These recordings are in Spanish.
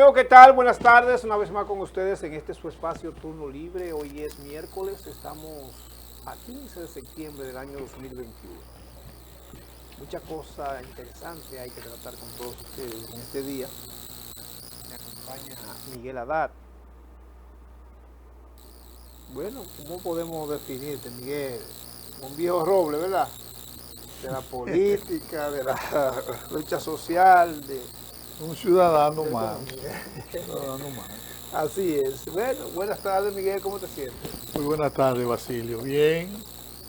Amigos, ¿qué tal? Buenas tardes, una vez más con ustedes en este su espacio Turno Libre. Hoy es miércoles, estamos a 15 de septiembre del año 2021. Mucha cosa interesante hay que tratar con todos ustedes en este día. Me acompaña Miguel Haddad. Bueno, ¿cómo podemos definirte, Miguel? Un viejo roble, ¿verdad? De la política, de la lucha social, Un ciudadano de más, economía. ciudadano más. Así es. Bueno, buenas tardes, Miguel, ¿cómo te sientes? Muy buenas tardes, Basilio. Bien,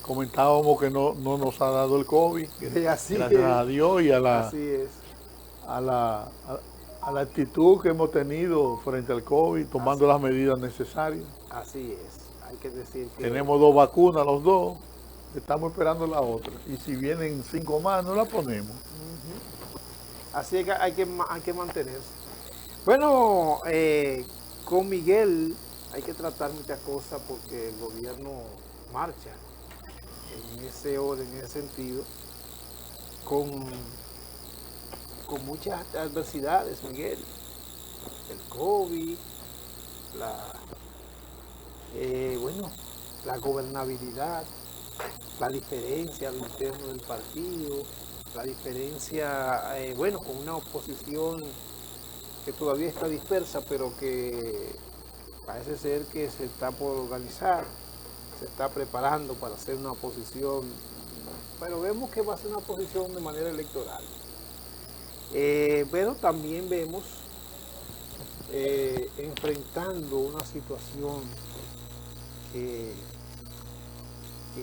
comentábamos que no nos ha dado el COVID, Así gracias es, a Dios y así es, a la, a, a la actitud que hemos tenido frente al COVID, así, tomando las medidas necesarias. así es. Hay que decir que Tenemos 2 vacunas los dos, estamos esperando la otra. Y si vienen 5 más, no la ponemos. así es que hay que mantenerse. Bueno, con Miguel hay que tratar muchas cosas porque el gobierno marcha en ese orden, en ese sentido, con, con muchas adversidades, Miguel. El COVID, la, bueno, la gobernabilidad, la diferencia al interno del partido, la diferencia, bueno, con una oposición que todavía está dispersa, pero que parece ser que se está por organizar, se está preparando para hacer una oposición, pero vemos que va a ser una oposición de manera electoral. Pero también vemos enfrentando una situación que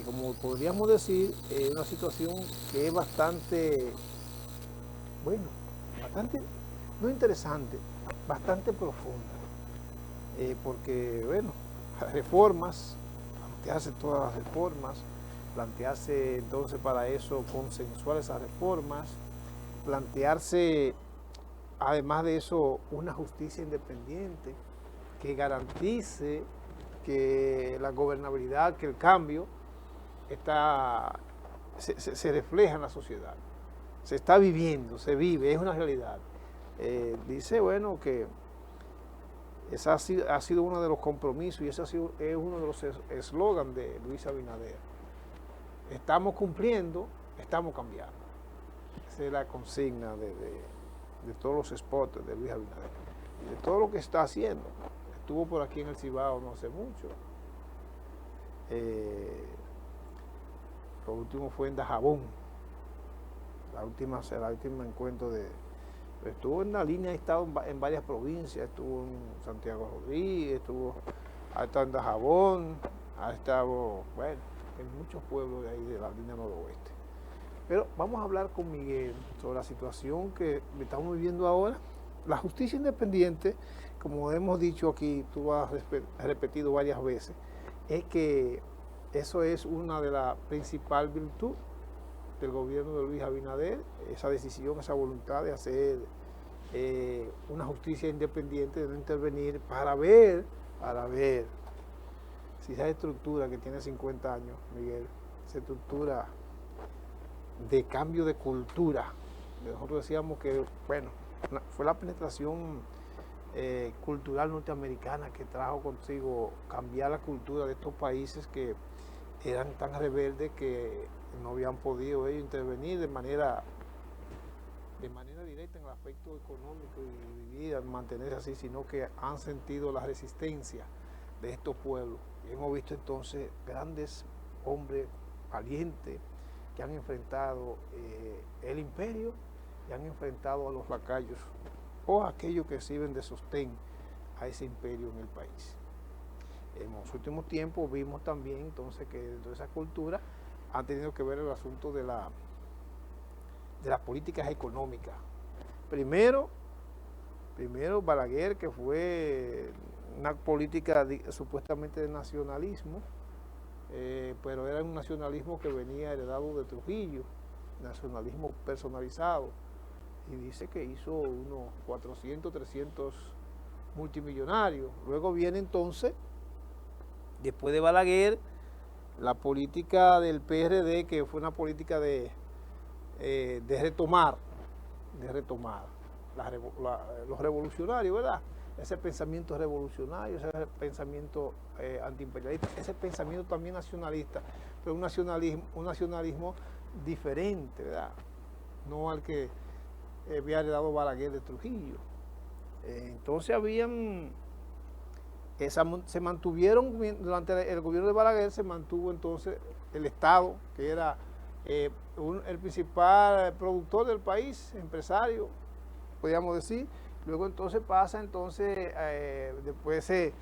como podríamos decir, es una situación que es bastante, bueno, bastante, no interesante, bastante profunda. Porque, bueno, reformas, plantearse todas las reformas, plantearse entonces para eso consensuar esas reformas, plantearse, además de eso, una justicia independiente que garantice que la gobernabilidad, que el cambio está, se refleja en la sociedad. Se está viviendo, se vive, es una realidad. Dice, bueno, que ese ha sido uno de los compromisos y ese es uno de los eslogans de Luis Abinader. Estamos cumpliendo, estamos cambiando. Esa es la consigna de todos los spots de Luis Abinader. De todo lo que está haciendo. Estuvo por aquí en el Cibao no hace mucho. Lo último fue en Dajabón, el último encuentro estuvo en la línea, ha estado en varias provincias, estuvo en Santiago Rodríguez, ha estado en Dajabón, ha estado, bueno, en muchos pueblos de ahí de la línea noroeste. Pero vamos a hablar con Miguel sobre la situación que estamos viviendo ahora. La justicia independiente, como hemos dicho aquí, tú has repetido varias veces, es que eso es una de las principales virtudes del gobierno de Luis Abinader, esa decisión, esa voluntad de hacer una justicia independiente, de no intervenir para ver si esa estructura que tiene 50 años, Miguel, esa estructura de cambio de cultura, nosotros decíamos que, bueno, fue la penetración cultural norteamericana que trajo consigo cambiar la cultura de estos países que eran tan rebeldes que no habían podido ellos intervenir de manera directa en el aspecto económico y vivir, mantenerse así, sino que han sentido la resistencia de estos pueblos. Y hemos visto entonces grandes hombres valientes que han enfrentado el imperio y han enfrentado a los lacayos o a aquellos que sirven de sostén a ese imperio en el país. En los últimos tiempos vimos también entonces que dentro de esa cultura han tenido que ver el asunto de las políticas económicas. Primero Balaguer, que fue una política supuestamente de nacionalismo, pero era un nacionalismo que venía heredado de Trujillo, nacionalismo personalizado, y dice que hizo unos 400, 300 multimillonarios. Luego viene entonces, después de Balaguer, la política del PRD, que fue una política de retomar. los revolucionarios, ¿verdad? Ese pensamiento revolucionario, ese pensamiento antiimperialista, ese pensamiento también nacionalista, pero un nacionalismo diferente, ¿verdad? No al que había heredado Balaguer de Trujillo. Entonces se mantuvieron, durante el gobierno de Balaguer se mantuvo entonces el Estado, que era el principal productor del país, empresario, podríamos decir. Luego entonces pasa, después se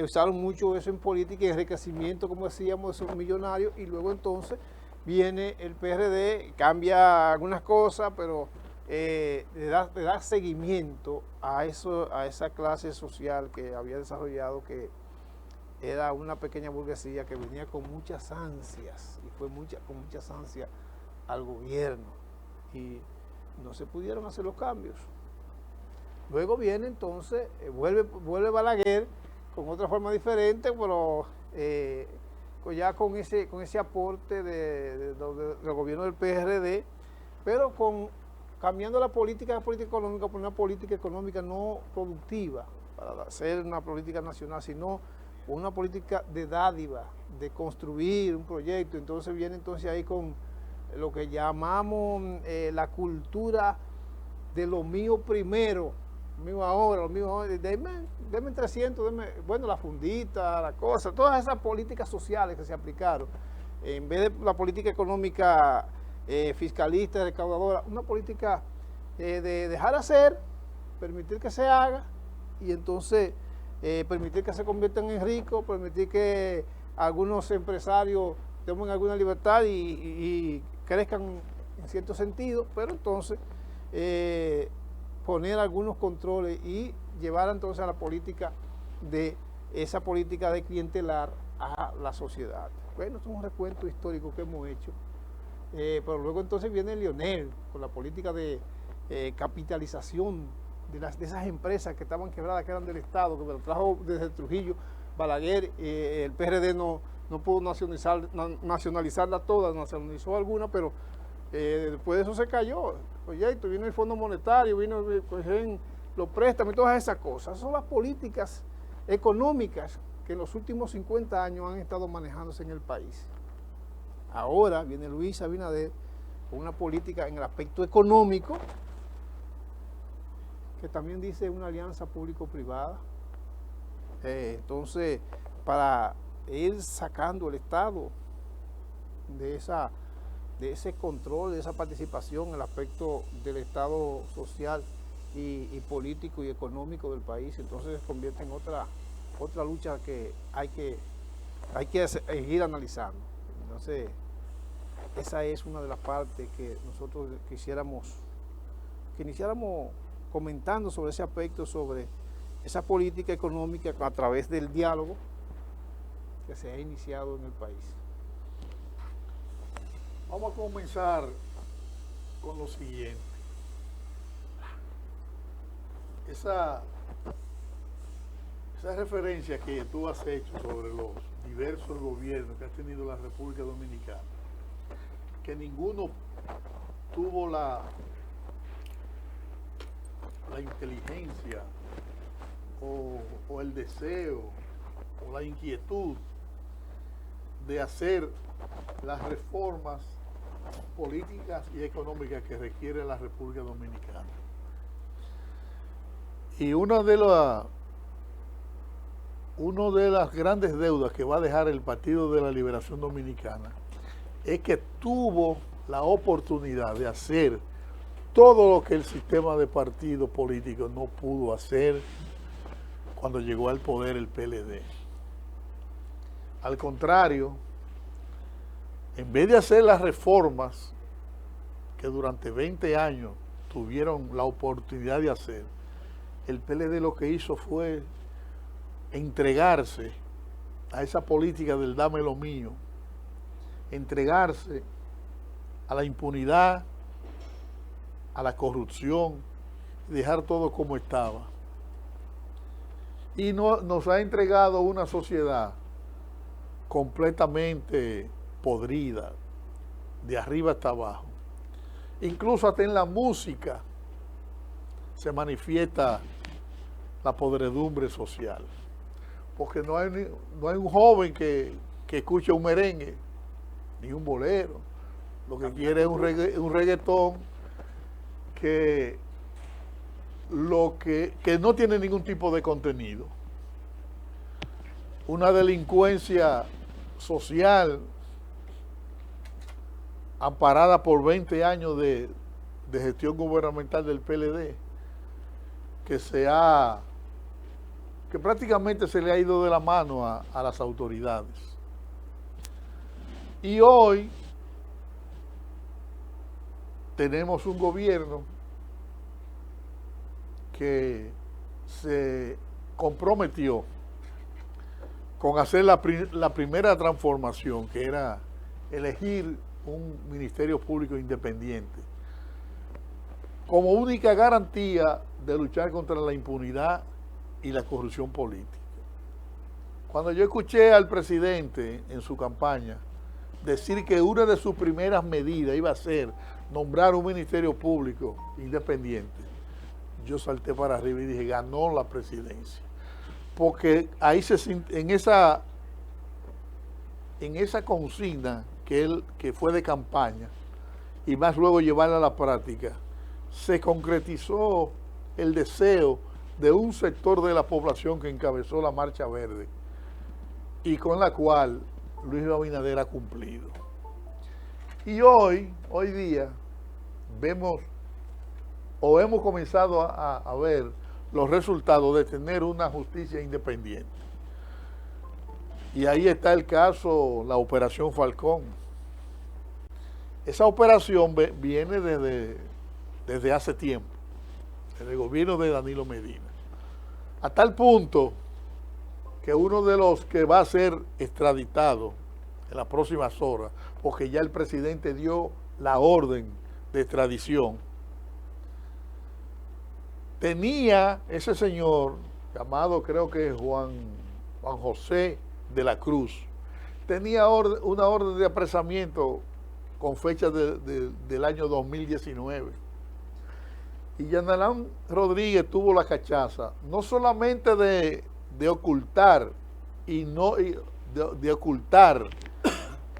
usaron mucho eso en política y enriquecimiento, como decíamos, de esos millonarios, y luego entonces viene el PRD, cambia algunas cosas, pero le da seguimiento a esa clase social que había desarrollado, que era una pequeña burguesía que venía con muchas ansias, y fue con muchas ansias al gobierno, y no se pudieron hacer los cambios. Luego viene entonces, vuelve Balaguer con otra forma diferente, pero ya con ese aporte del gobierno del PRD, pero cambiando la política económica por una política económica no productiva, para hacer una política nacional, sino una política de dádiva, de construir un proyecto. Entonces viene ahí con lo que llamamos la cultura de lo mío primero, lo mío ahora, denme 300, bueno, la fundita, la cosa, todas esas políticas sociales que se aplicaron, en vez de la política económica fiscalista, recaudadora, una política de dejar hacer, permitir que se haga, y entonces permitir que se conviertan en ricos, permitir que algunos empresarios tomen alguna libertad y crezcan en cierto sentido, pero entonces poner algunos controles y llevar entonces a la política esa política de clientelar a la sociedad. Bueno, es un recuento histórico que hemos hecho, pero luego entonces viene Leonel con la política de capitalización de esas empresas que estaban quebradas, que eran del Estado, que lo trajo desde Trujillo, Balaguer. El PRD no pudo nacionalizarla todas, nacionalizó algunas, pero después de eso se cayó. Proyecto, vino el Fondo Monetario, vino los préstamos y todas esas cosas. Esas son las políticas económicas que en los últimos 50 años han estado manejándose en el país. Ahora viene Luis Abinader con una política en el aspecto económico, que también dice una alianza público-privada. Entonces, para ir sacando el Estado de ese control, de esa participación en el aspecto del Estado social y político y económico del país, entonces se convierte en otra lucha que hay que seguir analizando. Entonces, esa es una de las partes que nosotros iniciáramos comentando sobre ese aspecto, sobre esa política económica a través del diálogo que se ha iniciado en el país. Vamos a comenzar con lo siguiente. Esa referencia que tú has hecho sobre los diversos gobiernos que ha tenido la República Dominicana, que ninguno tuvo la inteligencia o el deseo o la inquietud de hacer las reformas políticas y económicas que requiere la República Dominicana. Y una de las grandes deudas que va a dejar el Partido de la Liberación Dominicana es que tuvo la oportunidad de hacer todo lo que el sistema de partidos políticos no pudo hacer cuando llegó al poder el PLD. Al contrario, en vez de hacer las reformas que durante 20 años tuvieron la oportunidad de hacer, el PLD lo que hizo fue entregarse a esa política del dame lo mío, entregarse a la impunidad, a la corrupción, dejar todo como estaba. Y nos ha entregado una sociedad completamente podrida, de arriba hasta abajo. Incluso hasta en la música se manifiesta la podredumbre social. Porque no hay un joven que escuche un merengue, ni un bolero. Lo que quiere es un reggaetón que no tiene ningún tipo de contenido. Una delincuencia social amparada por 20 años de gestión gubernamental del PLD, que prácticamente se le ha ido de la mano a las autoridades. Y hoy tenemos un gobierno que se comprometió con hacer la primera transformación, que era elegir un ministerio público independiente, como única garantía de luchar contra la impunidad y la corrupción política. Cuando yo escuché al presidente en su campaña decir que una de sus primeras medidas iba a ser nombrar un ministerio público independiente, yo salté para arriba y dije, ganó la presidencia. Porque ahí en esa consigna que fue de campaña y más luego llevarla a la práctica, se concretizó el deseo de un sector de la población que encabezó la Marcha Verde y con la cual Luis Abinader ha cumplido. Y hoy día, hemos comenzado a ver los resultados de tener una justicia independiente. Y ahí está el caso, la Operación Falcón. Esa operación viene desde hace tiempo, desde el gobierno de Danilo Medina. A tal punto que uno de los que va a ser extraditado en las próximas horas, porque ya el presidente dio la orden de extradición, tenía ese señor, llamado creo que Juan José de la Cruz, tenía una orden de apresamiento con fecha del año 2019. Y Yanalán Rodríguez tuvo la cachaza, no solamente de ocultar de ocultar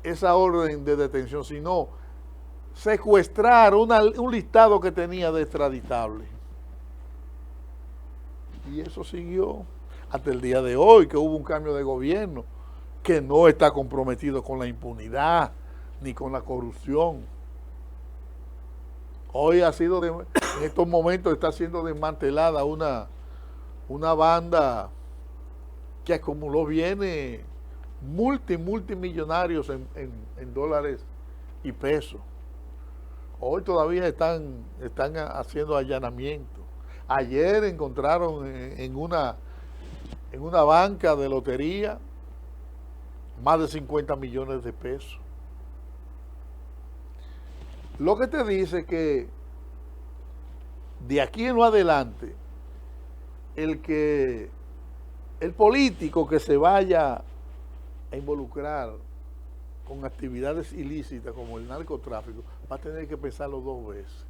esa orden de detención, sino secuestrar un listado que tenía de extraditables. Y eso siguió hasta el día de hoy, que hubo un cambio de gobierno que no está comprometido con la impunidad ni con la corrupción. Hoy en estos momentos está siendo desmantelada una banda que acumuló bienes multimillonarios en dólares y pesos. Hoy todavía están haciendo allanamientos. Ayer encontraron en una banca de lotería más de 50 millones de pesos. Lo que te dice que de aquí en adelante el político que se vaya a involucrar con actividades ilícitas como el narcotráfico va a tener que pensarlo 2 veces,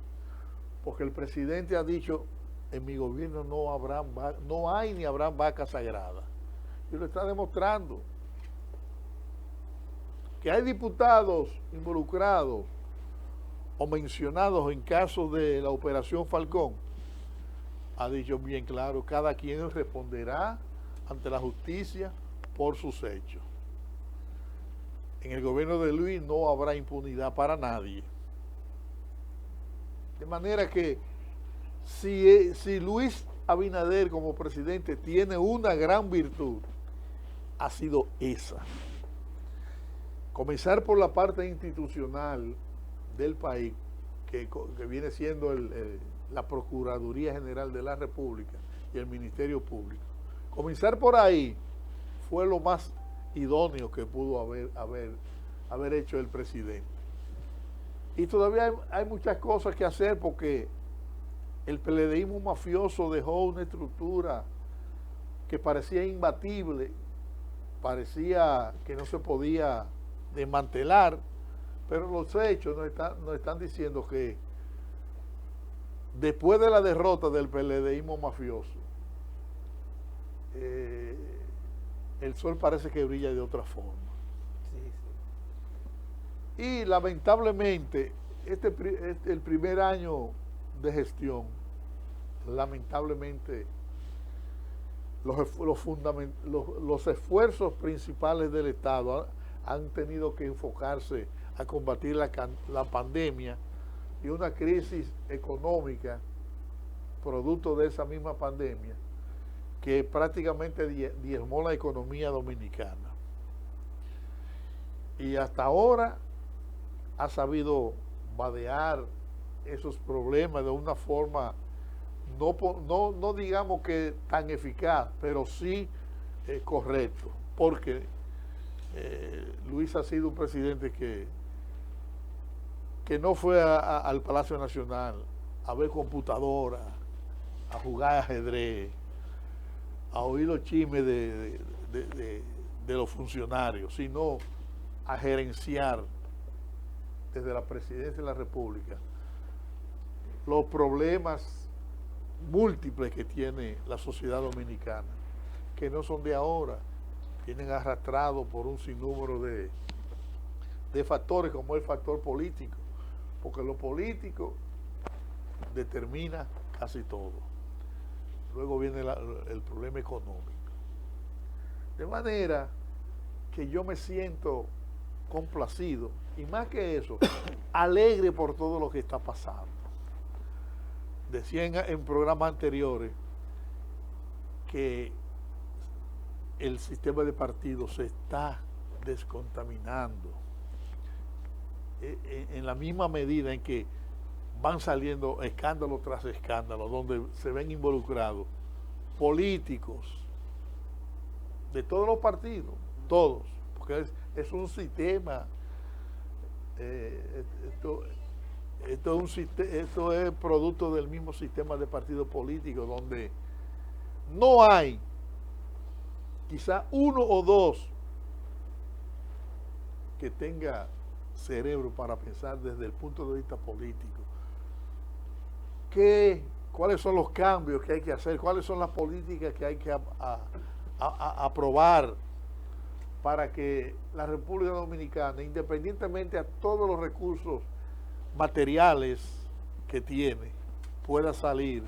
porque el presidente ha dicho: en mi gobierno no hay ni habrá vacas sagradas, y lo está demostrando. Que hay diputados involucrados o mencionados en casos de la Operación Falcón, ha dicho bien claro: cada quien responderá ante la justicia por sus hechos. En el gobierno de Luis no habrá impunidad para nadie. De manera que si Luis Abinader como presidente tiene una gran virtud, ha sido esa. Comenzar por la parte institucional del país, que viene siendo la Procuraduría General de la República y el Ministerio Público. Comenzar por ahí fue lo más idóneo que pudo haber hecho el presidente. Y todavía hay muchas cosas que hacer, porque el PLDismo mafioso dejó una estructura que parecía imbatible, parecía que no se podía desmantelar, pero los hechos nos están diciendo que después de la derrota del PLDismo mafioso, el sol parece que brilla de otra forma. Sí, sí. Y lamentablemente, el primer año de gestión, lamentablemente, los esfuerzos principales del Estado han tenido que enfocarse a combatir la pandemia y una crisis económica producto de esa misma pandemia que prácticamente diezmó la economía dominicana. Y hasta ahora ha sabido vadear esos problemas de una forma, no digamos que tan eficaz, pero sí correcto, porque Luis ha sido un presidente que no fue al Palacio Nacional a ver computadora, a jugar ajedrez, a oír los chismes de los funcionarios, sino a gerenciar desde la presidencia de la República los problemas múltiples que tiene la sociedad dominicana, que no son de ahora, vienen arrastrados por un sinnúmero de factores, como el factor político, porque lo político determina casi todo. Luego viene el problema económico. De manera que yo me siento complacido, y más que eso, alegre por todo lo que está pasando. Decía en programas anteriores que el sistema de partidos se está descontaminando en la misma medida en que van saliendo escándalo tras escándalo, donde se ven involucrados políticos de todos los partidos, todos, porque es un sistema, esto es producto del mismo sistema de partidos políticos, donde no hay quizá uno o dos que tenga cerebro para pensar desde el punto de vista político. ¿Cuáles son los cambios que hay que hacer? ¿Cuáles son las políticas que hay que aprobar para que la República Dominicana, independientemente a todos los recursos materiales que tiene, pueda salir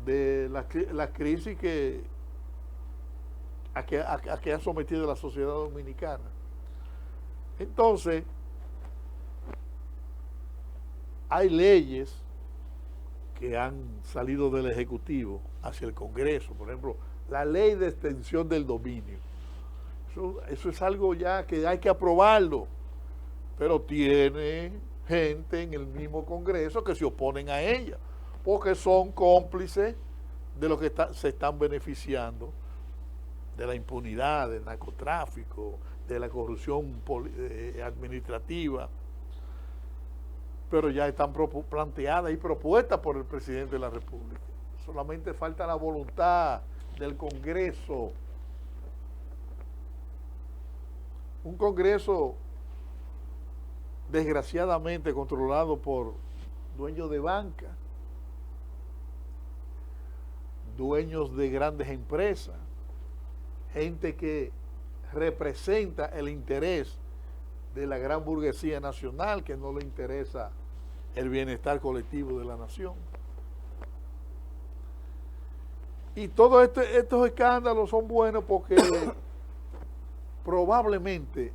de la crisis a que ha sometido la sociedad dominicana? Entonces, hay leyes que han salido del Ejecutivo hacia el Congreso, por ejemplo, la ley de extensión del dominio. Eso es algo ya que hay que aprobarlo, pero tiene gente en el mismo Congreso que se oponen a ella, porque son cómplices de lo que se están beneficiando de la impunidad, del narcotráfico, de la corrupción administrativa, pero ya están planteadas y propuestas por el presidente de la República. Solamente falta la voluntad del Congreso. Un Congreso desgraciadamente controlado por dueños de banca, dueños de grandes empresas, gente que representa el interés de la gran burguesía nacional, que no le interesa el bienestar colectivo de la nación. Y todos estos escándalos son buenos porque probablemente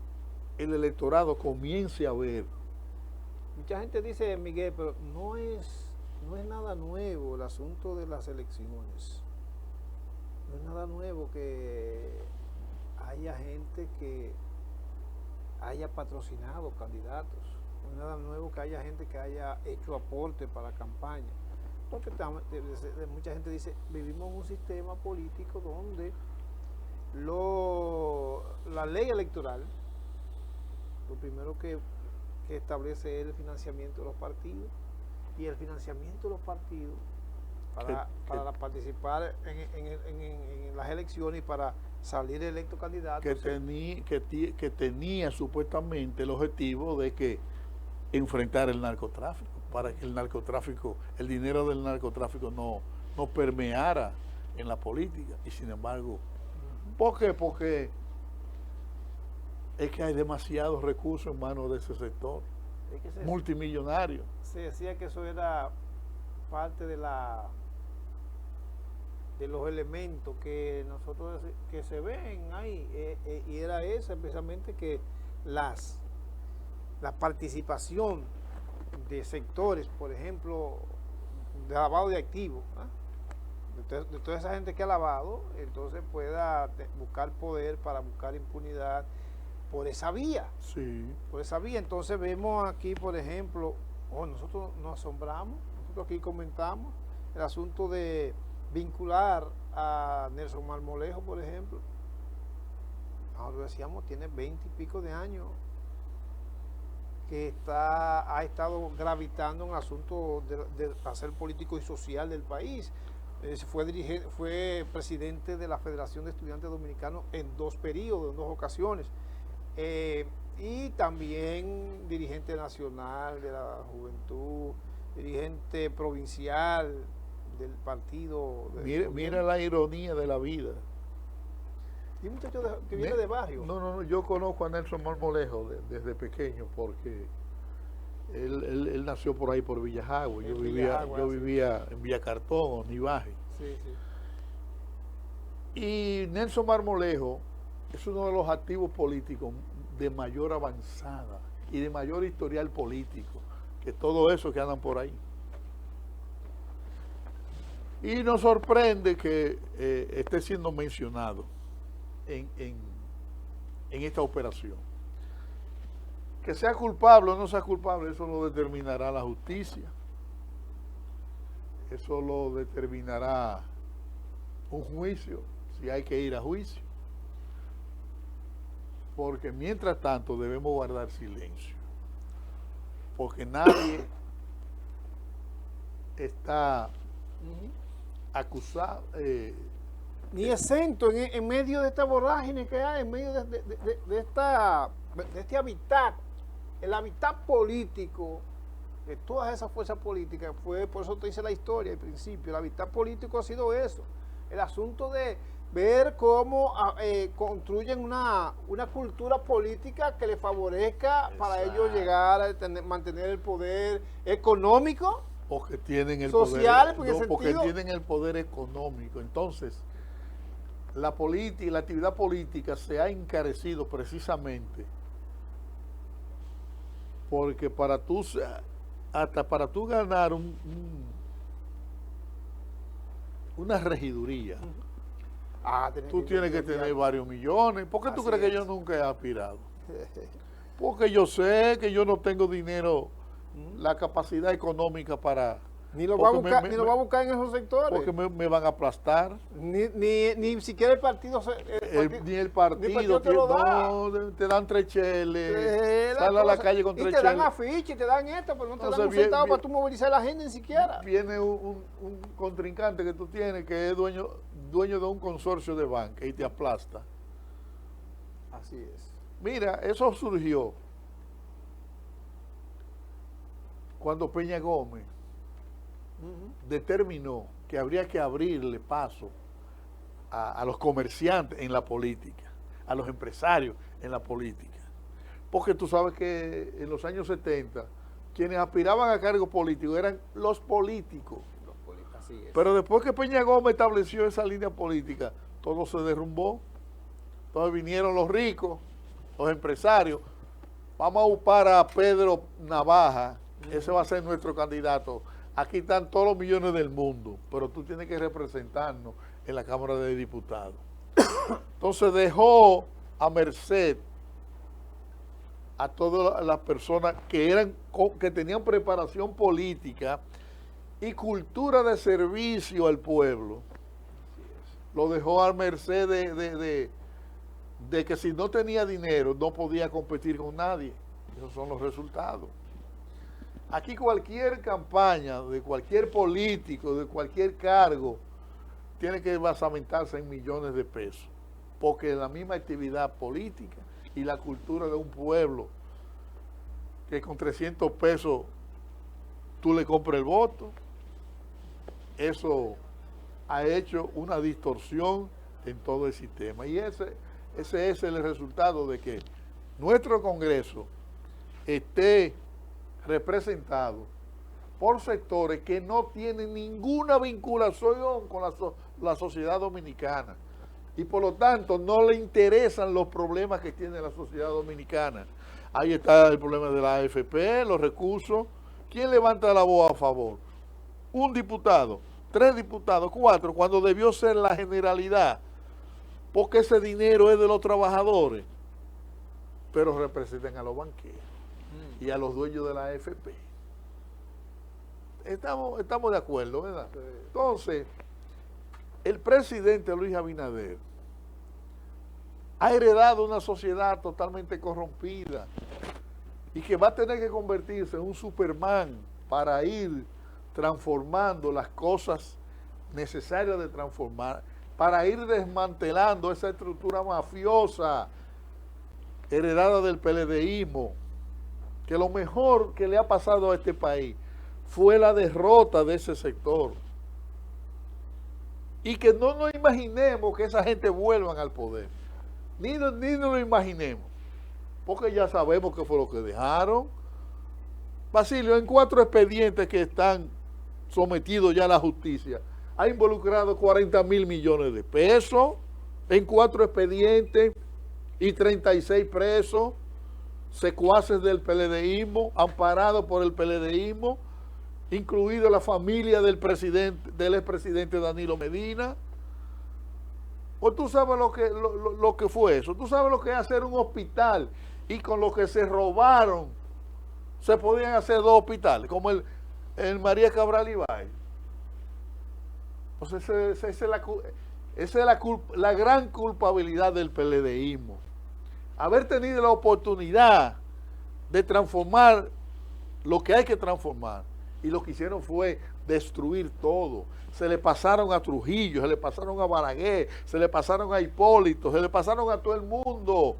el electorado comience a ver. Mucha gente dice, Miguel, pero no es nada nuevo el asunto de las elecciones. No es nada nuevo que haya gente que haya patrocinado candidatos. No es nada nuevo que haya gente que haya hecho aporte para la campaña. Porque mucha gente dice, vivimos en un sistema político donde la ley electoral, lo primero que establece es el financiamiento de los partidos, y el financiamiento de los partidos para participar en las elecciones y para salir electo candidato. Que tenía supuestamente el objetivo de que enfrentar el narcotráfico. para que el narcotráfico, el dinero del narcotráfico no permeara en la política. Y sin embargo, ¿por qué? Porque es que hay demasiados recursos en manos de ese sector, Es que multimillonario. se decía que eso era parte de los elementos que nosotros que se ven ahí, y era esa precisamente que la participación de sectores, por ejemplo, de lavado de activos, ¿ah? De toda esa gente que ha lavado, entonces pueda buscar poder para buscar impunidad por esa vía. Sí. Por esa vía. Entonces vemos aquí, por ejemplo, nosotros nos asombramos, nosotros aquí comentamos el asunto de vincular a Nelson Marmolejo, por ejemplo. Nosotros decíamos, tiene 20 y pico de años que ha estado gravitando en el asunto de hacer político y social del país. Fue presidente de la Federación de Estudiantes Dominicanos en 2 periodos, en 2 ocasiones. Y también dirigente nacional de la juventud, dirigente provincial del partido. Mira la ironía de la vida. Y un muchacho que viene de barrio. No, yo conozco a Nelson Marmolejo desde pequeño porque él nació por ahí por Villajagua. Yo vivía en Villa Cartón o Nivaje. Sí, sí. Y Nelson Marmolejo es uno de los activos políticos de mayor avanzada y de mayor historial político que todo eso que andan por ahí. Y nos sorprende que esté siendo mencionado en esta operación. Que sea culpable o no sea culpable, eso lo determinará la justicia. Eso lo determinará un juicio, si hay que ir a juicio. Porque mientras tanto debemos guardar silencio. Porque nadie está acusado. Ni exento en medio de esta vorágine que hay, en medio de este hábitat, el hábitat político de todas esas fuerzas políticas. Por eso te dice la historia al principio, el hábitat político ha sido eso, el asunto de ver cómo construyen una cultura política que les favorezca. Exacto. Para ellos llegar a mantener el poder económico, porque tienen el social, poder, porque tienen el poder económico. Entonces, la actividad política se ha encarecido precisamente porque hasta para tú ganar una regiduría, tú tienes que tener varios millones. ¿Por qué tú crees que yo nunca he aspirado? Porque yo sé que yo no tengo dinero, la capacidad económica para... Ni lo va a buscar en esos sectores. Porque me van a aplastar. Ni siquiera el partido... Ni el partido te dan 3 cheles, sale a la calle con 3 cheles. Y te dan afiche, te dan esto, pero no te dan un centavo para tú movilizar a la gente ni siquiera. Viene un contrincante que tú tienes que es dueño de un consorcio de banca y te aplasta. Así es. Mira, eso surgió cuando Peña Gómez determinó que habría que abrirle paso a los comerciantes en la política, a los empresarios en la política. Porque tú sabes que en los años 70, quienes aspiraban a cargos políticos eran los políticos. Así es. Pero después que Peña Gómez estableció esa línea política, todo se derrumbó. Entonces vinieron los ricos, los empresarios. Vamos a upar a Pedro Navaja, ese va a ser nuestro candidato. Aquí están todos los millones del mundo, pero tú tienes que representarnos en la Cámara de Diputados. Entonces dejó a merced a todas las personas que tenían preparación política y cultura de servicio al pueblo. Lo dejó a merced de que si no tenía dinero no podía competir con nadie. Esos son los resultados. Aquí cualquier campaña de cualquier político, de cualquier cargo, tiene que basamentarse en millones de pesos, porque la misma actividad política y la cultura de un pueblo, que con 300 pesos tú le compras el voto. Eso ha hecho una distorsión en todo el sistema. Y ese es el resultado de que nuestro Congreso esté representado por sectores que no tienen ninguna vinculación con la sociedad dominicana. Y por lo tanto no le interesan los problemas que tiene la sociedad dominicana. Ahí está el problema de la AFP, los recursos. ¿Quién levanta la voz a favor? Un diputado, 3 diputados, 4, cuando debió ser la generalidad, porque ese dinero es de los trabajadores, pero representan a los banqueros y a los dueños de la AFP. Estamos de acuerdo, ¿verdad? Sí. Entonces, el presidente Luis Abinader ha heredado una sociedad totalmente corrompida y que va a tener que convertirse en un Superman para ir transformando las cosas necesarias de transformar, para ir desmantelando esa estructura mafiosa heredada del PLDismo, que lo mejor que le ha pasado a este país fue la derrota de ese sector. Y que no nos imaginemos que esa gente vuelvan al poder. Ni nos lo imaginemos. Porque ya sabemos qué fue lo que dejaron. Basilio, en 4 expedientes que están sometidos ya a la justicia, ha involucrado 40,000 millones de pesos en 4 expedientes y 36 presos, secuaces del PLDismo, amparados por el PLDismo, incluido la familia del expresidente Danilo Medina. Pues tú sabes lo que fue eso. Tú sabes lo que es hacer un hospital y con lo que se robaron se podían hacer 2 hospitales, como el María Cabral Ibáez. Pues esa es la gran culpabilidad del PLDismo. Haber tenido la oportunidad de transformar lo que hay que transformar. Y lo que hicieron fue destruir todo. Se le pasaron a Trujillo, se le pasaron a Balaguer, se le pasaron a Hipólito, se le pasaron a todo el mundo.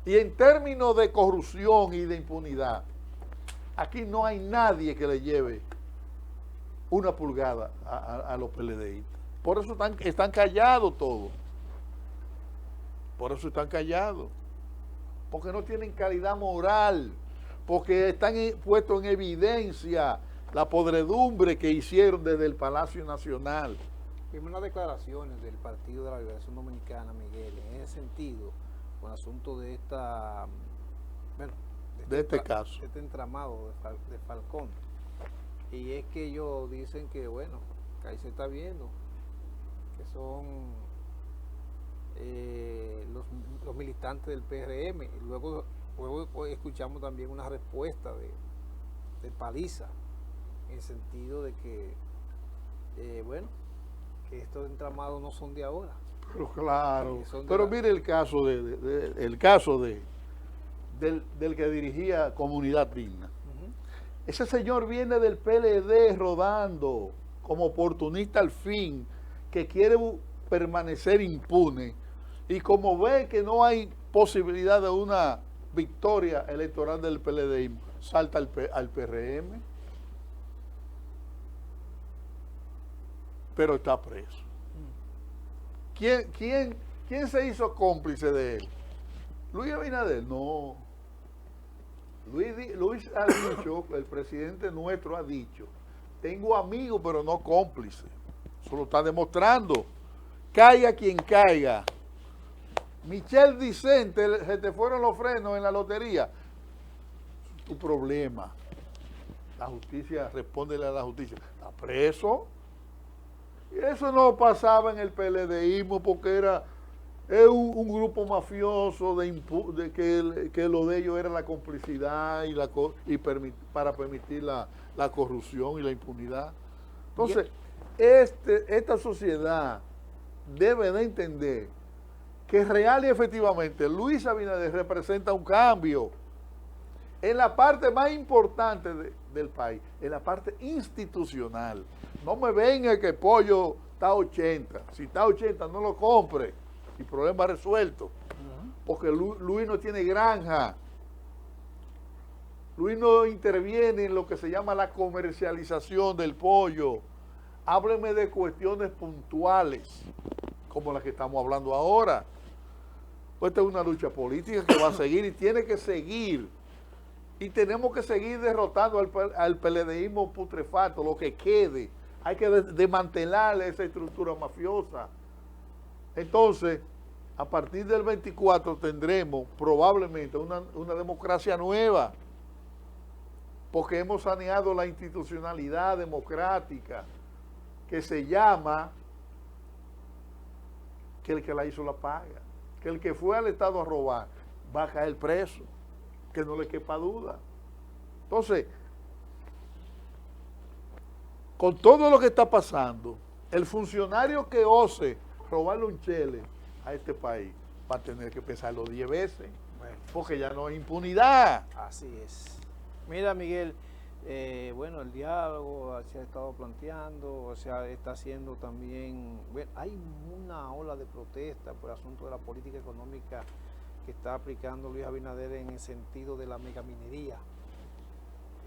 Y en términos de corrupción y de impunidad, aquí no hay nadie que le lleve una pulgada a los PLDistas. Por eso están callados todos. Por eso están callados. Porque no tienen calidad moral. Porque están puestos en evidencia la podredumbre que hicieron desde el Palacio Nacional. Vimos unas declaraciones del Partido de la Liberación Dominicana, Miguel, en ese sentido, con el asunto de esta, bueno, de este caso, este entramado de Falcón. Y es que ellos dicen que, bueno, que ahí se está viendo, que son los militantes del PRM. Y luego escuchamos también una respuesta de Paliza, en el sentido de que, bueno, que estos entramados no son de ahora. Pero claro, pero mire el caso del que dirigía Comunidad Digna. Ese señor viene del PLD rodando como oportunista al fin, que quiere permanecer impune, y como ve que no hay posibilidad de una victoria electoral del PLDismo, salta al PRM, pero está preso. ¿Quién se hizo cómplice de él? ¿Luis Abinader? No. Luis ha dicho, el presidente nuestro ha dicho, tengo amigos pero no cómplices. Eso lo está demostrando. Caiga quien caiga. Michelle Vicente, se te fueron los frenos en la lotería. Tu problema. La justicia, respóndele a la justicia. ¿Está preso? Y eso no pasaba en el PLDismo porque es un grupo mafioso que lo de ellos era la complicidad para permitir la corrupción y la impunidad. Entonces, esta sociedad debe de entender que real y efectivamente Luis Abinader representa un cambio en la parte más importante del país, en la parte institucional. No me venga que Pollo está a 80. Si está a 80, no lo compre. Y problema resuelto. Porque Luis no tiene granja. Luis no interviene en lo que se llama la comercialización del pollo. Hábleme de cuestiones puntuales, como las que estamos hablando ahora. Pues esta es una lucha política que va a seguir y tiene que seguir. Y tenemos que seguir derrotando al PLDismo putrefacto, lo que quede. Hay que desmantelar esa estructura mafiosa. Entonces, a partir del 24 tendremos probablemente una democracia nueva, porque hemos saneado la institucionalidad democrática, que se llama que el que la hizo la paga, que el que fue al Estado a robar va a caer preso, que no le quepa duda. Entonces, con todo lo que está pasando, el funcionario que ose robarle un chele a este país va a tener que pensarlo 10 veces, porque ya no hay impunidad. Así es. Mira, Miguel, bueno, el diálogo se ha estado planteando, se está haciendo también, bueno, hay una ola de protesta por el asunto de la política económica que está aplicando Luis Abinader en el sentido de la megaminería,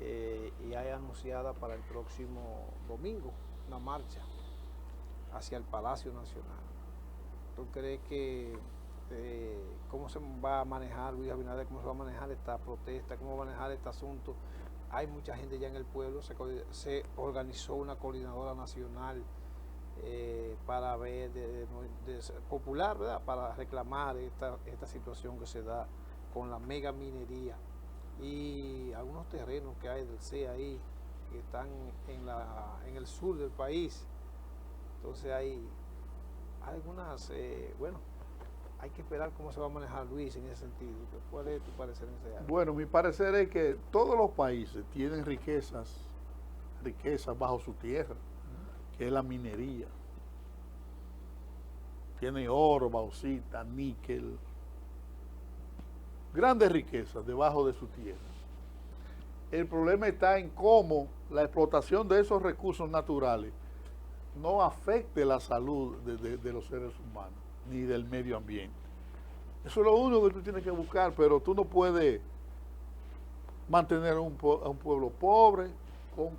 y hay anunciada para el próximo domingo una marcha hacia el Palacio Nacional. ¿Tú crees que cómo se va a manejar Luis Abinader, cómo se va a manejar esta protesta, cómo va a manejar este asunto? Hay mucha gente ya en el pueblo, se organizó una coordinadora nacional para ver, popular, ¿verdad?, para reclamar esta situación que se da con la mega minería y algunos terrenos que hay del CEA ahí, que están en el sur del país. Entonces hay algunas, bueno, hay que esperar cómo se va a manejar Luis en ese sentido. ¿Cuál es tu parecer en ese área? Bueno, mi parecer es que todos los países tienen riquezas bajo su tierra, que es la minería. Tiene oro, bauxita, níquel, grandes riquezas debajo de su tierra. El problema está en cómo la explotación de esos recursos naturales no afecte la salud de los seres humanos, ni del medio ambiente. Eso es lo único que tú tienes que buscar, pero tú no puedes mantener a un pueblo pobre,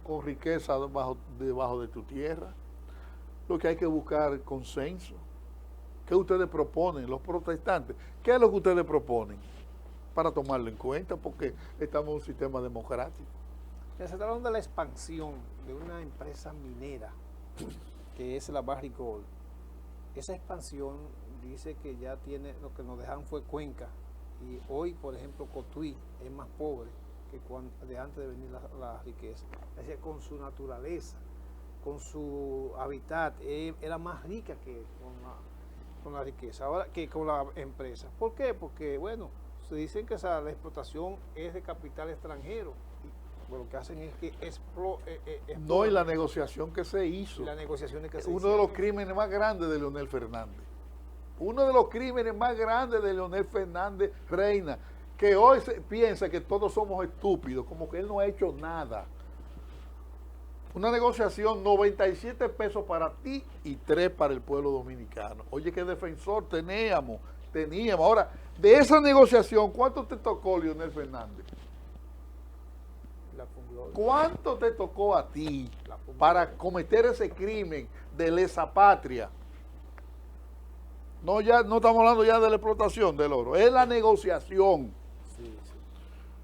con riqueza debajo de tu tierra. Lo que hay que buscar es consenso. ¿Qué ustedes proponen, los protestantes? ¿Qué es lo que ustedes proponen? Para tomarlo en cuenta, porque estamos en un sistema democrático. Se está hablando de la expansión de una empresa minera, que es la Barrick Gold. Esa expansión dice que ya tiene, lo que nos dejaron fue Cuenca, y hoy, por ejemplo, Cotuí es más pobre que de antes de venir la riqueza. Es decir, con su naturaleza, con su hábitat, era más rica que con la riqueza, ahora que con la empresa. ¿Por qué? Porque, bueno, se dicen que la explotación es de capital extranjero. Y lo que hacen es que no, y la negociación que se hizo. Las negociaciones que se uno de los crímenes más grandes de Leonel Fernández. Uno de los crímenes más grandes de Leonel Fernández Reina, que hoy piensa que todos somos estúpidos, como que él no ha hecho nada. Una negociación, 97 pesos para ti y 3 para el pueblo dominicano. Oye, qué defensor teníamos. Ahora, de esa negociación, ¿cuánto te tocó, Leonel Fernández? ¿Cuánto te tocó a ti para cometer ese crimen de lesa patria? No, ya no estamos hablando ya de la explotación del oro, es la negociación. Sí.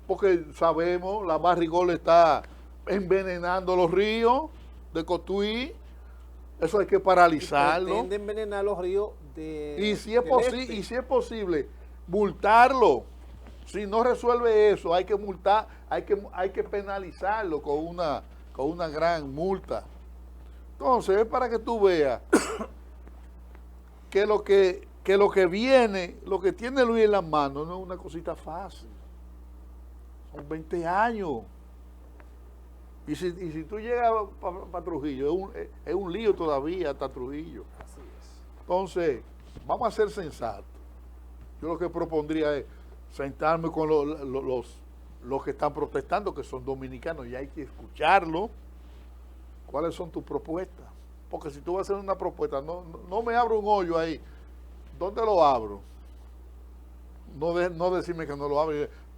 Porque sabemos, la Barrick Gold está envenenando los ríos de Cotuí. Eso hay que paralizarlo. Pretende envenenar los ríos y si es posible, multarlo. Si no resuelve eso, hay que multar, hay que penalizarlo con una gran multa. Entonces, es para que tú veas que lo que viene, lo que tiene Luis en las manos, no es una cosita fácil. Son 20 años. Y si tú llegas para Trujillo, es un lío todavía hasta Trujillo. Así es. Entonces, vamos a ser sensatos. Yo lo que propondría es sentarme con los que están protestando, que son dominicanos, y hay que escucharlo. ¿Cuáles son tus propuestas? Porque si tú vas a hacer una propuesta, no me abro un hoyo ahí. ¿Dónde lo abro? No decirme que no lo abro.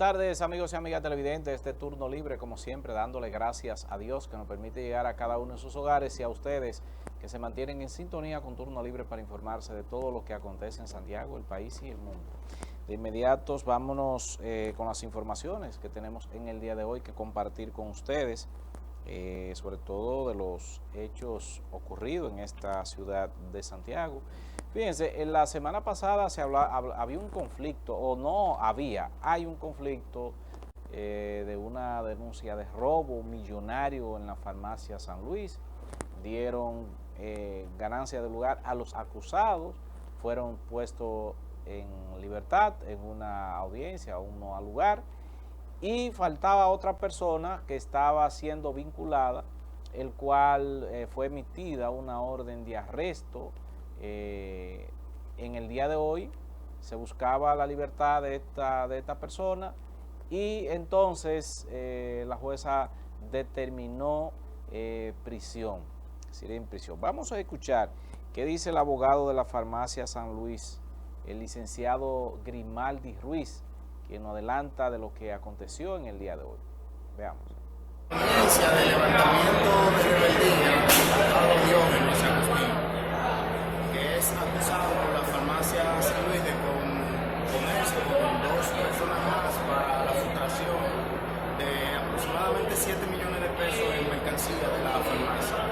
tardes, amigos y amigas televidentes. Este turno libre, como siempre, dándole gracias a Dios que nos permite llegar a cada uno de sus hogares y a ustedes que se mantienen en sintonía con Turno Libre para informarse de todo lo que acontece en Santiago, el país y el mundo. De inmediato, vámonos con las informaciones que tenemos en el día de hoy que compartir con ustedes, sobre todo de los hechos ocurridos en esta ciudad de Santiago. Fíjense, en la semana pasada había un conflicto, hay un conflicto de una denuncia de robo millonario en la farmacia San Luis. Dieron ganancia de lugar a los acusados, fueron puestos en libertad en una audiencia, uno al lugar, y faltaba otra persona que estaba siendo vinculada, el cual fue emitida una orden de arresto. En el día de hoy se buscaba la libertad de esta persona y entonces la jueza determinó prisión, es decir, en prisión. Vamos a escuchar qué dice el abogado de la farmacia San Luis, el licenciado Grimaldi Ruiz, quien nos adelanta de lo que aconteció en el día de hoy. Veamos. Audiencia de levantamiento de rebeldía a Diógenes Agustín, que es acusado por la farmacia San Luis de ponerse con dos personas más para la frustración de aproximadamente 7 millones de pesos en mercancía de la farmacia.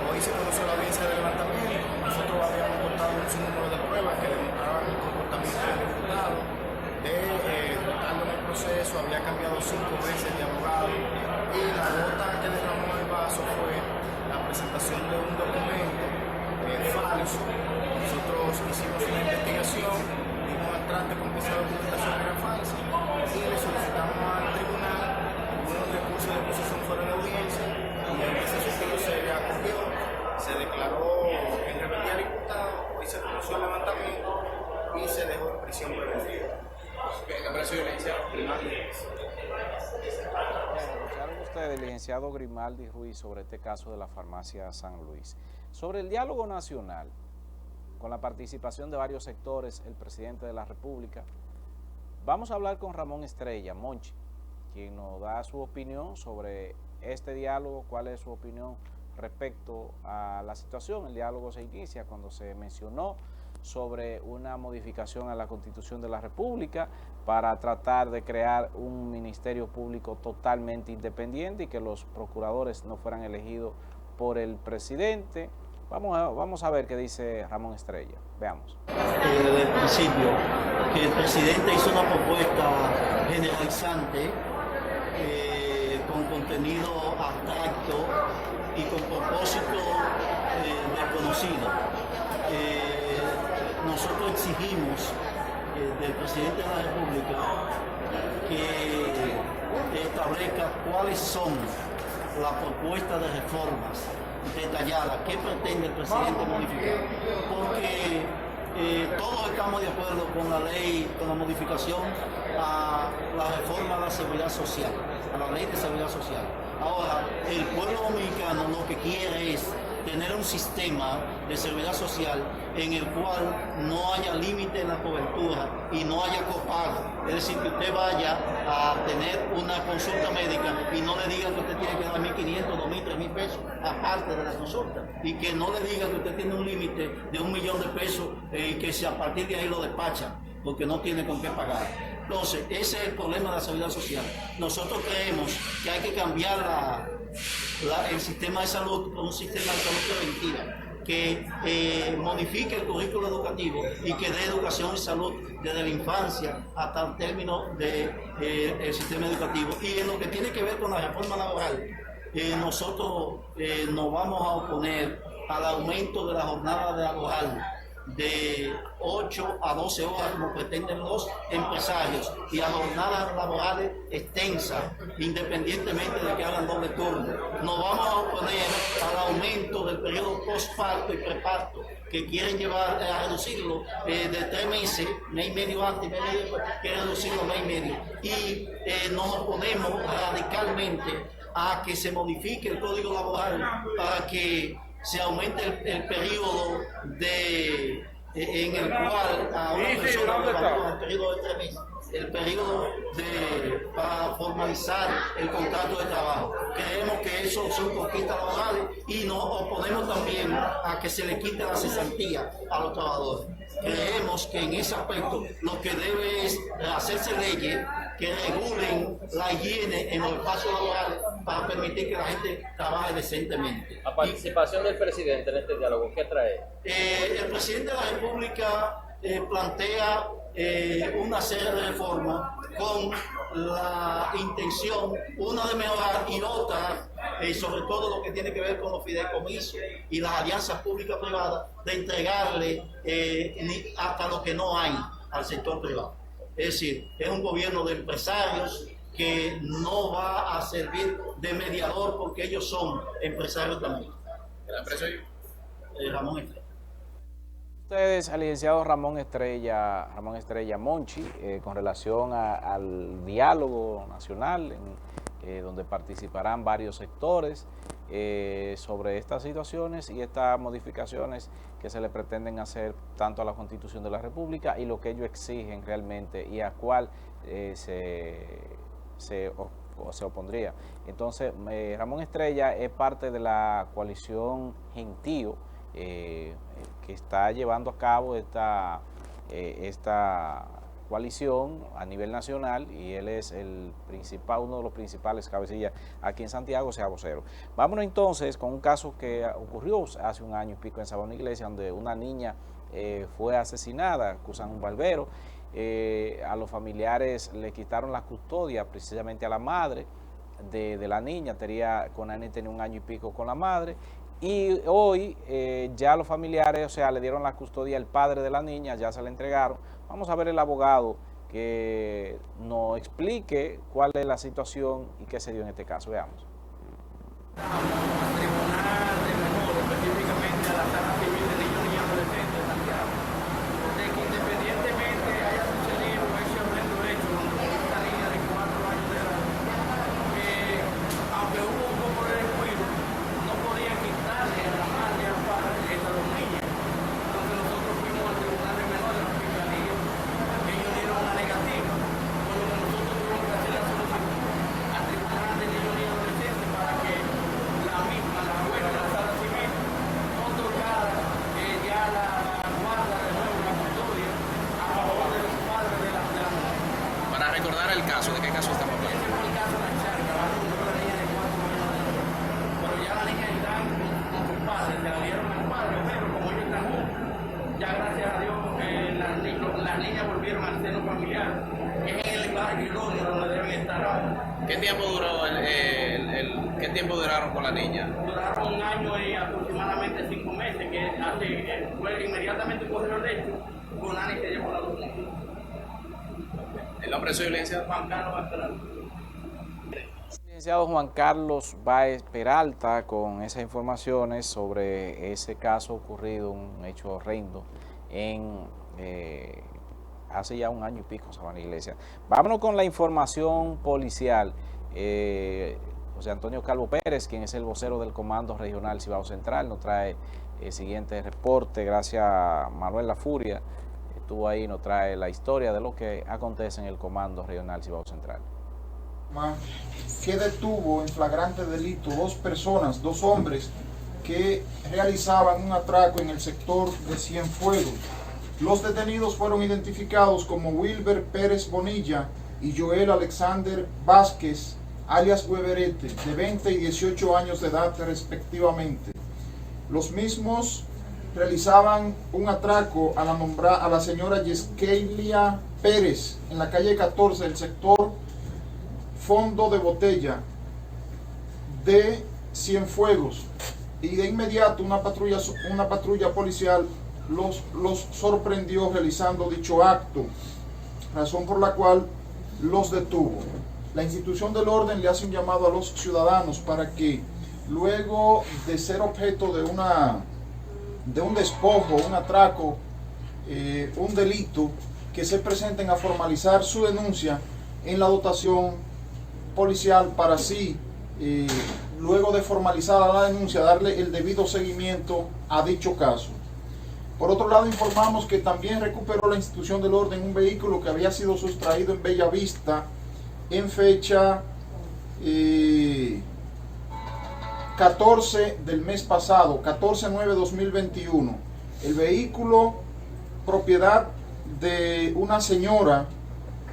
Hoy se conoció la audiencia de levantamiento. Nosotros habíamos contado un sinnúmero de pruebas que demostraban el comportamiento del imputado. Estando en el proceso, había cambiado 5 veces de abogado y la gota que derramó el vaso fue la presentación de un documento falso. Nosotros hicimos una investigación, dimos al trante con que esa documentación era falsa y le solicitamos al tribunal unos recursos de posición fuera de audiencia y en ese sentido se acogió, se declaró en rebeldía al imputado, hoy se conoció el levantamiento y se dejó en prisión preventiva. Escucharon ustedes, el licenciado Grimaldi Ruiz, sobre este caso de la farmacia San Luis. Sobre el diálogo nacional, con la participación de varios sectores, el presidente de la República, vamos a hablar con Ramón Estrella, Monchi, quien nos da su opinión sobre este diálogo, cuál es su opinión respecto a la situación. El diálogo se inicia cuando se mencionó sobre una modificación a la Constitución de la República para tratar de crear un ministerio público totalmente independiente y que los procuradores no fueran elegidos por el presidente. Vamos a ver qué dice Ramón Estrella. Veamos. Desde el principio, que el presidente hizo una propuesta generalizante con contenido abstracto y con propósito desconocido. Nosotros exigimos del presidente de la República que establezca cuáles son las propuestas de reformas detalladas que pretende el presidente modificar, porque todos estamos de acuerdo con la ley, con la modificación a la reforma de la seguridad social, a la ley de seguridad social. Ahora, el pueblo dominicano lo que quiere es tener un sistema de seguridad social en el cual no haya límite en la cobertura y no haya copago. Es decir, que usted vaya a tener una consulta médica y no le digan que usted tiene que dar 1.500, 2.000, 3.000 pesos aparte de la consulta. Y que no le digan que usted tiene un límite de 1 millón de pesos y que si a partir de ahí lo despachan porque no tiene con qué pagar. Entonces, ese es el problema de la seguridad social. Nosotros creemos que hay que cambiar el sistema de salud por un sistema de salud preventiva que modifique el currículo educativo y que dé educación y salud desde la infancia hasta el término del sistema educativo. Y en lo que tiene que ver con la reforma laboral, nosotros nos vamos a oponer al aumento de la jornada laboral de 8 a 12 horas como pretenden los empresarios y a jornadas laborales extensas independientemente de que hagan doble turno. Nos vamos a oponer al aumento del periodo postparto y preparto que quieren llevar a reducirlo de 3 meses, mes y medio antes, mes y medio después, quieren reducirlo a mes y medio. Y nos oponemos radicalmente a que se modifique el código laboral para que se aumente el periodo en el cual a una persona le evalúa el periodo de 3 meses el periodo para formalizar el contrato de trabajo. Creemos que eso son conquistas laborales y nos oponemos también a que se le quite la cesantía a los trabajadores. Creemos que en ese aspecto lo que debe es hacerse leyes que regulen la higiene en los espacios laborales para permitir que la gente trabaje decentemente. La participación del presidente en este diálogo, ¿qué trae? El presidente de la República plantea una serie de reformas con la intención, una de mejorar y otra, sobre todo lo que tiene que ver con los fideicomisos y las alianzas públicas-privadas, de entregarle hasta lo que no hay al sector privado. Es decir, es un gobierno de empresarios que no va a servir de mediador porque ellos son empresarios también. ¿El empresario? Ramón Estrella. Ustedes, al licenciado Ramón Estrella Monchi, con relación al diálogo nacional, donde participarán varios sectores sobre estas situaciones y estas modificaciones que se le pretenden hacer tanto a la Constitución de la República y lo que ellos exigen realmente y a cuál se opondría. Entonces, Ramón Estrella es parte de la coalición Gentío, que está llevando a cabo esta coalición a nivel nacional, y él es uno de los principales cabecillas aquí en Santiago, sea vocero. Vámonos entonces con un caso que ocurrió hace un año y pico en Sabana Iglesia, donde una niña fue asesinada, acusan un barbero. A los familiares le quitaron la custodia precisamente a la madre de la niña. Tenía un año y pico con la madre, y hoy ya los familiares, le dieron la custodia al padre de la niña, ya se la entregaron. Vamos a ver el abogado que nos explique cuál es la situación y qué se dio en este caso. Veamos. ¿Qué tiempo duraron con la niña? Duraron un año y aproximadamente 5 meses, que fue inmediatamente ocurrió el hecho con Ana que llevó la luz. ¿El nombre de su violencia? Juan Carlos Báez Peralta. Licenciado Juan Carlos Báez Peralta, con esas informaciones sobre ese caso ocurrido, un hecho horrendo hace ya un año y pico, Sabana Iglesia. Vámonos con la información policial. José Antonio Calvo Pérez, quien es el vocero del Comando Regional Cibao Central, nos trae el siguiente reporte. Gracias a Manuel La Furia, estuvo ahí, nos trae la historia de lo que acontece en el Comando Regional Cibao Central. Que detuvo en flagrante delito dos hombres que realizaban un atraco en el sector de Cienfuegos. Los detenidos fueron identificados como Wilber Pérez Bonilla y Joel Alexander Vázquez, alias Weberete, de 20 y 18 años de edad respectivamente. Los mismos realizaban un atraco a la señora Yesquelia Pérez en la calle 14 del sector Fondo de Botella de Cienfuegos, y de inmediato una patrulla policial los sorprendió realizando dicho acto, razón por la cual los detuvo. La institución del orden le hace un llamado a los ciudadanos para que, luego de ser objeto de un despojo, un atraco, un delito, que se presenten a formalizar su denuncia en la dotación policial para así, luego de formalizada la denuncia, darle el debido seguimiento a dicho caso. Por otro lado, informamos que también recuperó la institución del orden un vehículo que había sido sustraído en Bellavista en fecha 14 del mes pasado, 14/9/2021. El vehículo, propiedad de una señora,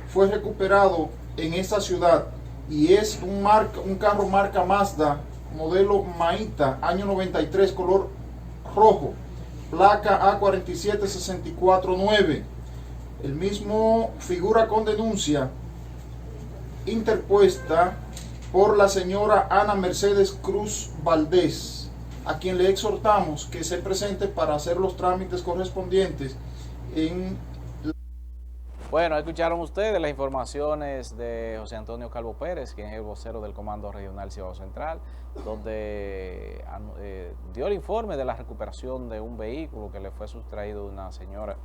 fue recuperado en esta ciudad y es un carro marca Mazda, modelo Maita, año 93, color rojo, placa A47649. El mismo figura con denuncia interpuesta por la señora Ana Mercedes Cruz Valdés, a quien le exhortamos que se presente para hacer los trámites correspondientes en... Bueno, escucharon ustedes las informaciones de José Antonio Calvo Pérez, quien es el vocero del Comando Regional Cibao Central, donde dio el informe de la recuperación de un vehículo que le fue sustraído de una señora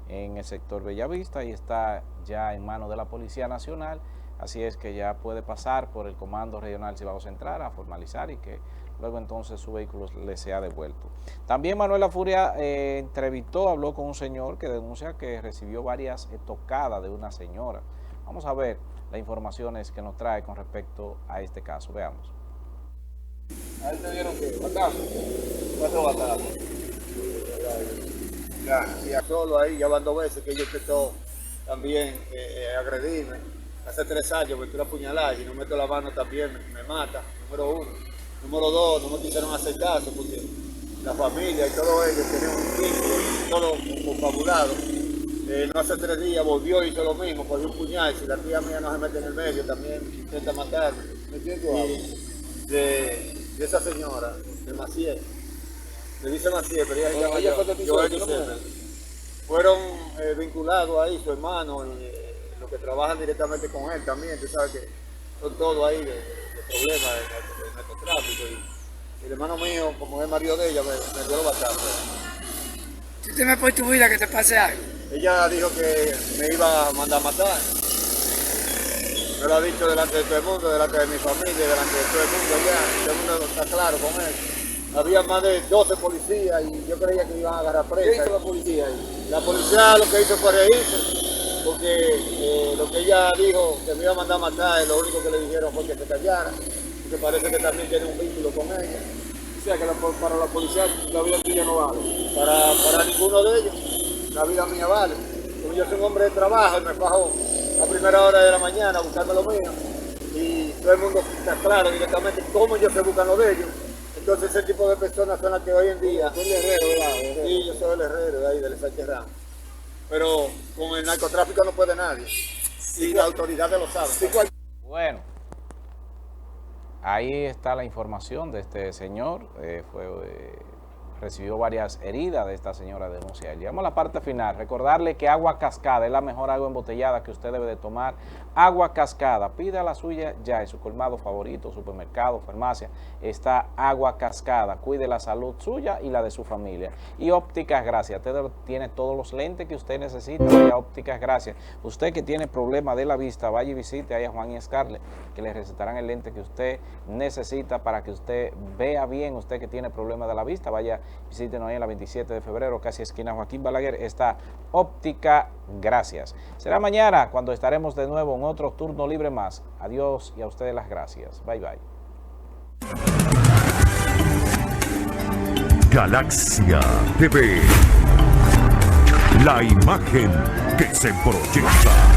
en el sector Bellavista y está ya en manos de la Policía Nacional. Así es que ya puede pasar por el Comando Regional Cibao Central a formalizar y que luego entonces su vehículo le sea devuelto. También Manuel Lafuria habló con un señor que denuncia que recibió varias tocadas de una señora. Vamos a ver las informaciones que nos trae con respecto a este caso. Veamos. ¿A él te dieron qué? ¿Batazo? ¿Cuánto batazo? Ya, y a solo ahí, ya van 2 veces que yo intentó también agredirme. Hace 3 años me tiró a puñalar y no meto la mano también, me mata, número 1. Número 2, no me quisieron hacer caso porque la familia y todo ellos tenían un vínculo, todo confabulado. No hace 3 días volvió y hizo lo mismo, cogió un puñal. Si la tía mía no se mete en el medio, también intenta matarme. ¿Me entiendes? De esa señora, de Maciel. Le dice Maciel, pero ella fue fueron vinculados ahí, su hermano, y los que trabajan directamente con él también. Tú sabes que son todos ahí de problemas de narcotráfico. Y el hermano mío, como es marido de ella, me dio bastante. ¿Tú temes por tu vida que te pase algo? Ella dijo que me iba a mandar a matar. Me lo ha dicho delante de todo el mundo, delante de mi familia, delante de todo el mundo ya. Todo el mundo está claro con él. Había más de 12 policías y yo creía que iban a agarrar presa. ¿Qué hizo la policía ahí? La policía lo que hizo fue reírse, porque lo que ella dijo que me iba a mandar a matar, lo único que le dijeron fue que se callara, porque parece que también tiene un vínculo con ella. O sea que para la policía la vida tuya no vale. Para ninguno de ellos, la vida mía vale. Como yo soy un hombre de trabajo y me bajo a primera hora de la mañana a buscarme lo mío, y todo el mundo está claro directamente cómo ellos se buscan lo de ellos. Entonces ese tipo de personas son las que hoy en día... ¿Tú eres el herrero, verdad? Sí, yo soy el herrero de ahí, del Sánchez Ramos. Pero con el narcotráfico no puede nadie. Y las autoridades lo saben. Bueno, ahí está la información de este señor. Recibió varias heridas de esta señora denuncia. Llegamos a la parte final. Recordarle que Agua Cascada es la mejor agua embotellada que usted debe de tomar. Agua Cascada, pida la suya ya en su colmado favorito, supermercado, farmacia. Está Agua Cascada. Cuide la salud suya y la de su familia. Y Ópticas Gracias. Usted tiene todos los lentes que usted necesita. Vaya a Ópticas Gracias. Usted que tiene problemas de la vista, vaya y visite a Juan y Scarlett, que le recetarán el lente que usted necesita para que usted vea bien. Usted que tiene problemas de la vista, vaya, visítenos ahí en la 27 de febrero, casi esquina Joaquín Balaguer, está Óptica Gracias. Será mañana cuando estaremos de nuevo en otro turno libre más. Adiós y a ustedes las gracias. Bye, bye. Galaxia TV. La imagen que se proyecta.